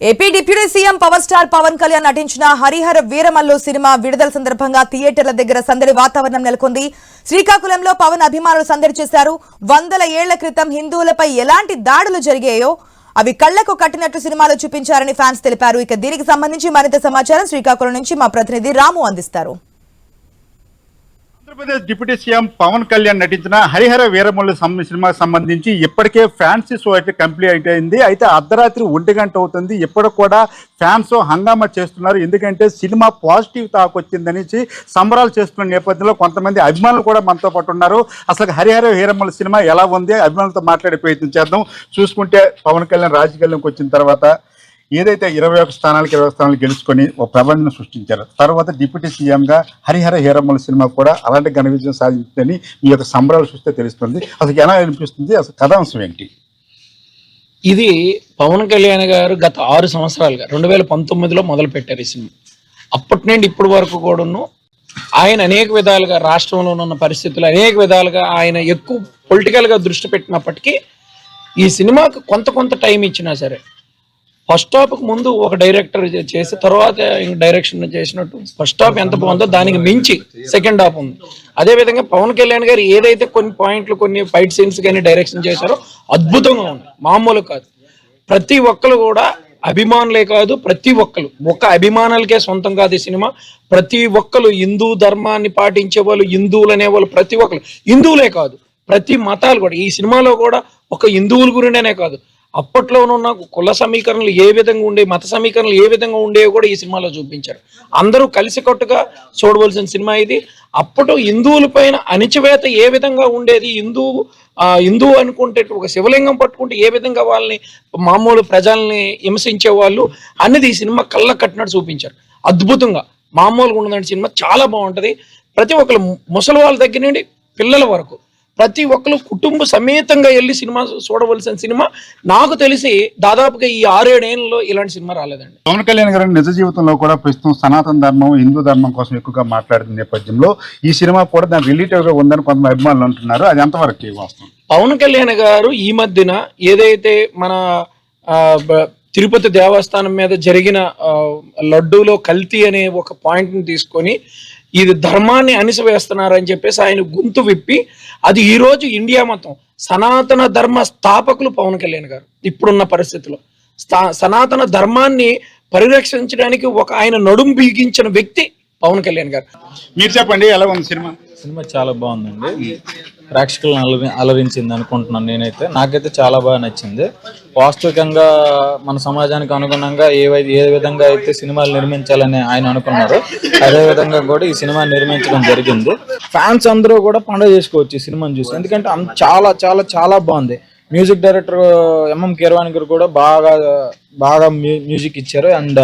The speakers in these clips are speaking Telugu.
AP deputy CM power star Pawan Kalyan నటించిన హరిహర వీరమల్లు సినిమా విడుదల సందర్భంగా థియేటర్ల దగ్గర సందడి వాతావరణం నెలకొంది. శ్రీకాకుళంలో పవన్ అభిమానులు సందడి చేశారు. వందల ఏళ్ల క్రితం హిందువులపై ఎలాంటి దాడులు జరిగాయో అవి కళ్లకు కట్టినట్లు సినిమాలో చూపించారని ఫ్యాన్స్ తెలిపారు. ఇక దీనికి సంబంధించి మరింత సమాచారం శ్రీకాకుళం నుంచి మా ప్రతినిధి రాము అందిస్తారు. ఆంధ్రప్రదేశ్ డిప్యూటీ సీఎం పవన్ కళ్యాణ్ నటించిన హరిహర వీరమల్లు సినిమాకి సంబంధించి ఇప్పటికే ఫ్యాన్సీ షో అయితే కంప్లీట్ అయింది. అయితే అర్ధరాత్రి 1 గంట అవుతుంది. ఇప్పటికి కూడా ఫ్యాన్స్ హంగామా చేస్తున్నారు. ఎందుకంటే సినిమా పాజిటివ్ టాక్ వచ్చిందని సంబరాలు చేస్తున్న నేపథ్యంలో కొంతమంది అభిమానులు కూడా మనతో పాటు ఉన్నారు. అసలు హరిహర వీరమల్లు సినిమా ఎలా ఉంది, అభిమానులతో మాట్లాడే ప్రయత్నం చేద్దాం. చూసుకుంటే పవన్ కళ్యాణ్ రాజకీయాల్లోకి వచ్చిన తర్వాత ఏదైతే 21 స్థానాలకు 20 స్థానాలు గెలుచుకొని ఒక ప్రబంధన సృష్టించారు. తర్వాత డిప్యూటీ సీఎంగా హరిహర వీరమల్లు సినిమా కూడా అలాంటి ఘన విజయం సాధించిందని మీ యొక్క సంబరాలు చూస్తే తెలుస్తుంది. అసలు ఎలా అనిపిస్తుంది, అసలు కథాంశం ఏంటి? ఇది పవన్ కళ్యాణ్ గారు గత 6 సంవత్సరాలుగా 2019లో మొదలు పెట్టారు ఈ సినిమా. అప్పటి నుండి ఇప్పటి వరకు కూడాను ఆయన అనేక విధాలుగా రాష్ట్రంలో ఉన్న పరిస్థితులు అనేక విధాలుగా ఆయన ఎక్కువ పొలిటికల్గా దృష్టి పెట్టినప్పటికీ ఈ సినిమాకు కొంత టైం ఇచ్చినా సరే ఫస్ట్ హాఫ్కి ముందు ఒక డైరెక్టర్ చేసి తర్వాత డైరెక్షన్ చేసినట్టు ఫస్ట్ హాఫ్ ఎంత బాగుందో దానికి మించి సెకండ్ హాఫ్ ఉంది. అదేవిధంగా పవన్ కళ్యాణ్ గారు ఏదైతే కొన్ని పాయింట్లు కొన్ని ఫైట్ సీన్స్ కానీ డైరెక్షన్ చేశారో అద్భుతంగా ఉంది, మామూలు కాదు. ప్రతి ఒక్కరు కూడా అభిమానులే కాదు, ప్రతి ఒక్కరు ఒక అభిమానులకే సొంతం కాదు ఈ సినిమా. ప్రతి ఒక్కరు హిందూ ధర్మాన్ని పాటించే వాళ్ళు, హిందువులు అనేవాళ్ళు ప్రతి ఒక్కరు, హిందువులే కాదు ప్రతి మతాలు కూడా ఈ సినిమాలో కూడా ఒక హిందువుల గురిండేనే కాదు అప్పట్లో ఉన్న కుల సమీకరణలు ఏ విధంగా ఉండే, మత సమీకరణలు ఏ విధంగా ఉండేవి కూడా ఈ సినిమాలో చూపించారు. అందరూ కలిసికట్టుగా చూడవలసిన సినిమా ఇది. అప్పట్లో హిందువుల పైన అణిచివేత ఏ విధంగా ఉండేది, హిందువు అనుకుంటే ఒక శివలింగం పట్టుకుంటే ఏ విధంగా వాళ్ళని మామూలు ప్రజల్ని హింసించే వాళ్ళు అన్నది ఈ సినిమా కళ్ళ కట్టినట్టు చూపించారు. అద్భుతంగా మామూలుగా ఉన్నదంటే సినిమా చాలా బాగుంటుంది. ప్రతి ఒక్కరు ముసలి వాళ్ళ దగ్గర నుండి పిల్లల వరకు ప్రతి ఒక్కరు కుటుంబ సమేతంగా వెళ్ళి సినిమా చూడవలసిన సినిమా. నాకు తెలిసి దాదాపుగా ఈ 6-7 ఏళ్ళలో ఇలాంటి సినిమా రాలేదండి. పవన్ కళ్యాణ్ గారు నిజ జీవితంలో కూడా ప్రస్తుతం సనాతన ధర్మం, హిందూ ధర్మం కోసం ఎక్కువగా మాట్లాడుతున్న నేపథ్యంలో ఈ సినిమా కూడా దాని రిలేటివ్ గా ఉందని కొంతమంది అభిమానులు అంటున్నారు. అది ఎంతవరకు వాస్తవం? పవన్ కళ్యాణ్ గారు ఈ మధ్యన ఏదైతే మన తిరుపతి దేవస్థానం మీద జరిగిన లడ్డూలో కల్తీ అనే ఒక పాయింట్ని తీసుకొని ఇది ధర్మాన్ని అణిసివేస్తున్నారని చెప్పేసి ఆయన గొంతు విప్పి అది ఈరోజు ఇండియా మొత్తం సనాతన ధర్మ స్థాపకులు పవన్ కళ్యాణ్ గారు ఇప్పుడున్న పరిస్థితుల్లో సనాతన ధర్మాన్ని పరిరక్షించడానికి ఒక ఆయన నడుం బిగించిన వ్యక్తి పవన్ కళ్యాణ్ గారు. మీరు చెప్పండి, ఎలా ఉంది సినిమా? సినిమా చాలా బాగుందండి. ప్రేక్షకులను అలరించింది అనుకుంటున్నాను నేనైతే. నాకైతే చాలా బాగా నచ్చింది. వాస్తవికంగా మన సమాజానికి అనుగుణంగా ఏ విధంగా అయితే సినిమాలు నిర్మించాలని ఆయన అనుకున్నారు అదే విధంగా కూడా ఈ సినిమా నిర్మించడం జరిగింది. ఫ్యాన్స్ అందరూ కూడా పండుగ చేసుకోవచ్చు ఈ సినిమాని చూసి, ఎందుకంటే చాలా చాలా చాలా బాగుంది. మ్యూజిక్ డైరెక్టర్ ఎంఎం కీరవాణి గారు కూడా బాగా మ్యూజిక్ ఇచ్చారు. అండ్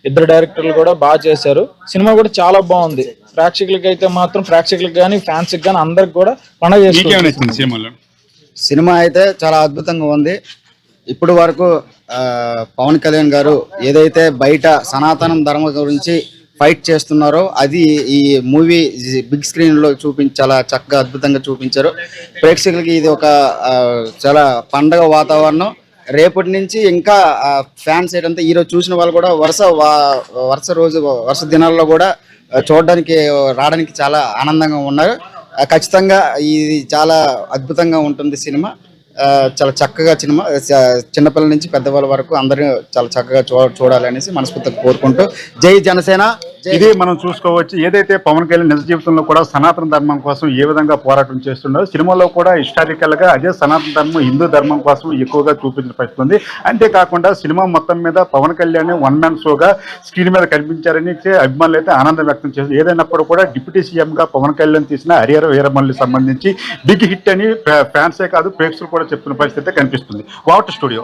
ఇద్దరు డైరెక్టర్లు కూడా బాగా చేశారు. సినిమా కూడా చాలా బాగుంది. ప్రేక్షకులకి అయితే మాత్రం ప్రేక్షకులకు కానీ ఫ్యాన్స్ కానీ అందరికి కూడా పండుగ చేసుకోవచ్చు. సినిమా అయితే చాలా అద్భుతంగా ఉంది. ఇప్పుడు వరకు పవన్ కళ్యాణ్ గారు ఏదైతే బయట సనాతనం ధర్మం గురించి ఫైట్ చేస్తున్నారో అది ఈ మూవీ బిగ్ స్క్రీన్ లో చాలా చక్కగా అద్భుతంగా చూపించారు. ప్రేక్షకులకి ఇది ఒక చాలా పండగ వాతావరణం. రేపటి నుంచి ఇంకా ఫ్యాన్స్ ఏంటంటే ఈరోజు చూసిన వాళ్ళు కూడా వరుస దినాల్లో కూడా చూడడానికి రావడానికి చాలా ఆనందంగా ఉన్నారు. ఖచ్చితంగా ఇది చాలా అద్భుతంగా ఉంటుంది సినిమా. చాలా చక్కగా సినిమా చిన్నపిల్లల నుంచి పెద్దవాళ్ళ వరకు అందరూ చాలా చక్కగా చూడాలి అనేసి మనస్ఫూర్తిగా కోరుకుంటూ జై జనసేన. ఇది మనం చూసుకోవచ్చు. ఏదైతే పవన్ కళ్యాణ్ నిజ జీవితంలో కూడా సనాతన ధర్మం కోసం ఏ విధంగా పోరాటం చేస్తున్నారో సినిమాలో కూడా హిస్టారికల్ గా అదే సనాతన ధర్మం, హిందూ ధర్మం కోసం ఎక్కువగా చూపించబడుతుంది. అంతేకాకుండా సినిమా మొత్తం మీద పవన్ కళ్యాణ్ 1 మ్యాన్ షోగా స్క్రీన్ మీద కనిపించారని అభిమానులు అయితే ఆనందం వ్యక్తం చేశారు. ఏదైనప్పుడు కూడా డిప్యూటీ సీఎం గా పవన్ కళ్యాణ్ తీసిన హరిహర వీరమల్లు సంబంధించి బిగ్ హిట్ అని ఫ్యాన్సే కాదు ప్రేక్షకులు కూడా చెప్తున్న పరిస్థితి కనిపిస్తుంది. Water studio.